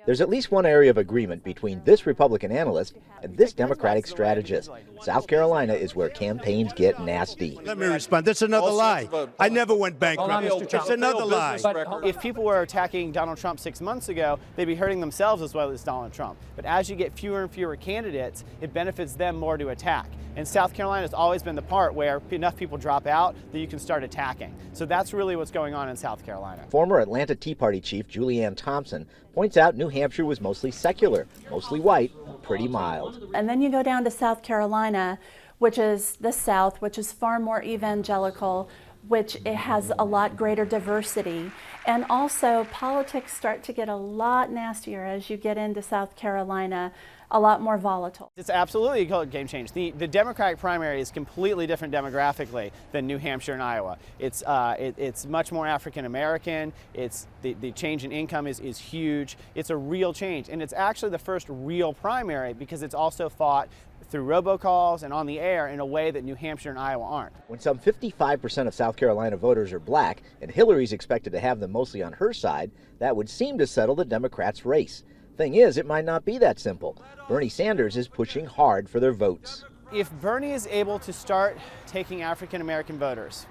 There's at least one area of agreement between this Republican analyst and this Democratic strategist. South Carolina is where campaigns get nasty. Let me respond. That's another lie. I never went bankrupt. It's another lie. If people were attacking Donald Trump 6 months ago, they'd be hurting themselves as well as Donald Trump. But as you get fewer and fewer candidates, it benefits them more to attack. And South Carolina has always been the part where enough people drop out that you can start attacking. So that's really what's going on in South Carolina. Former Atlanta Tea Party chief Julianne Thompson points out New Hampshire was mostly secular, mostly white, pretty mild. And then you go down to South Carolina, which is the South, which is far more evangelical, which it has a lot greater diversity. And also politics start to get a lot nastier as you get into South Carolina, a lot more volatile. It's absolutely a game change. The Democratic primary is completely different demographically than New Hampshire and Iowa. It's much more African American. The change in income is huge. It's a real change, and it's actually the first real primary because it's also fought through robocalls and on the air in a way that New Hampshire and Iowa aren't. When some 55% of South Carolina voters are black and Hillary's expected to have them mostly on her side, that would seem to settle the Democrats' race. Thing is, it might not be that simple. Bernie Sanders is pushing hard for their votes. If Bernie is able to start taking African American voters,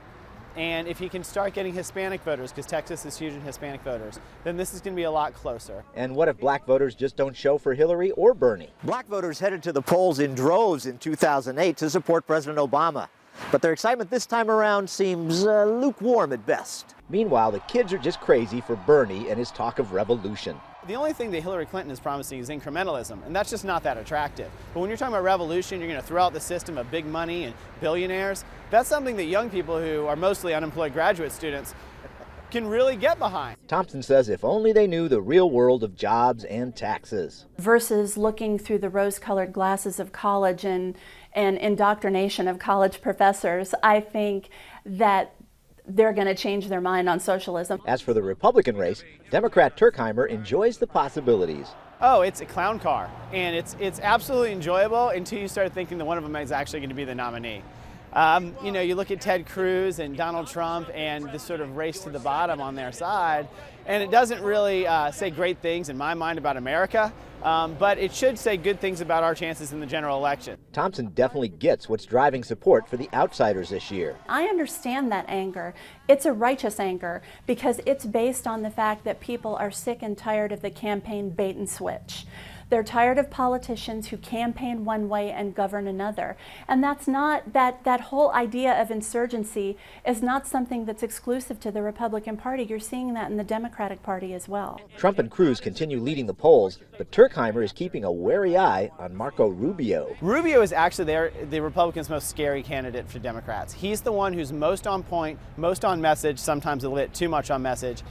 and if he can start getting Hispanic voters, because Texas is huge in Hispanic voters, then this is going to be a lot closer. And what if black voters just don't show for Hillary or Bernie? Black voters headed to the polls in droves in 2008 to support President Obama. But their excitement this time around seems lukewarm at best. Meanwhile, the kids are just crazy for Bernie and his talk of revolution. The only thing that Hillary Clinton is promising is incrementalism, and that's just not that attractive. But when you're talking about revolution, you're going to throw out the system of big money and billionaires. That's something that young people who are mostly unemployed graduate students can really get behind. Thompson says if only they knew the real world of jobs and taxes. Versus looking through the rose-colored glasses of college and indoctrination of college professors, I think that they're going to change their mind on socialism. As for the Republican race, Democrat Turkheimer enjoys the possibilities. Oh, it's a clown car, and it's absolutely enjoyable until you start thinking that one of them is actually going to be the nominee. You know, you look at Ted Cruz and Donald Trump and this sort of race to the bottom on their side, and it doesn't really say great things in my mind about America, but it should say good things about our chances in the general election. Thompson definitely gets what's driving support for the outsiders this year. I understand that anger. It's a righteous anger because it's based on the fact that people are sick and tired of the campaign bait and switch. They're tired of politicians who campaign one way and govern another. And that's not, that whole idea of insurgency is not something that's exclusive to the Republican Party. You're seeing that in the Democratic Party as well. Trump and Cruz continue leading the polls, but Turkheimer is keeping a wary eye on Marco Rubio. Rubio is actually the Republicans' most scary candidate for Democrats. He's the one who's most on point, most on message, sometimes a little bit too much on message.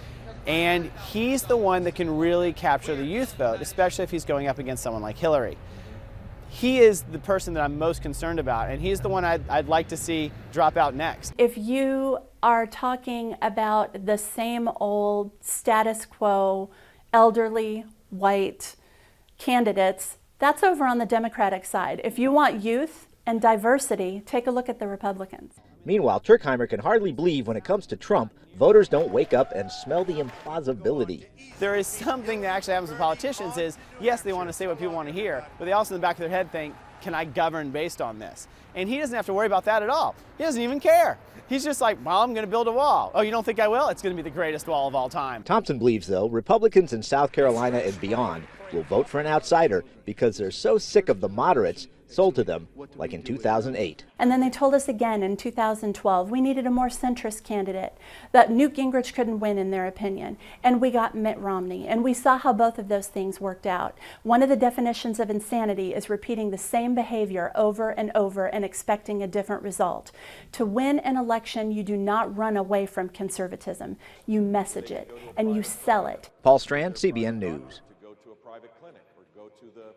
And he's the one that can really capture the youth vote, especially if he's going up against someone like Hillary. He is the person that I'm most concerned about, and he's the one I'd like to see drop out next. If you are talking about the same old status quo, elderly, white candidates, that's over on the Democratic side. If you want youth and diversity, take a look at the Republicans. Meanwhile, Turkheimer can hardly believe when it comes to Trump, voters don't wake up and smell the implausibility. There is something that actually happens with politicians is, yes, they want to say what people want to hear, but they also in the back of their head think, can I govern based on this? And he doesn't have to worry about that at all. He doesn't even care. He's just like, well, I'm going to build a wall. Oh, you don't think I will? It's going to be the greatest wall of all time. Thompson believes, though, Republicans in South Carolina and beyond will vote for an outsider because they're so sick of the moderates sold to them like in 2008. And then they told us again in 2012 we needed a more centrist candidate, that Newt Gingrich couldn't win in their opinion, and we got Mitt Romney, and we saw how both of those things worked out. One of the definitions of insanity is repeating the same behavior over and over and expecting a different result. To win an election, you do not run away from conservatism. You message it and you sell it. Paul Strand, CBN News. To go to a private clinic or go to the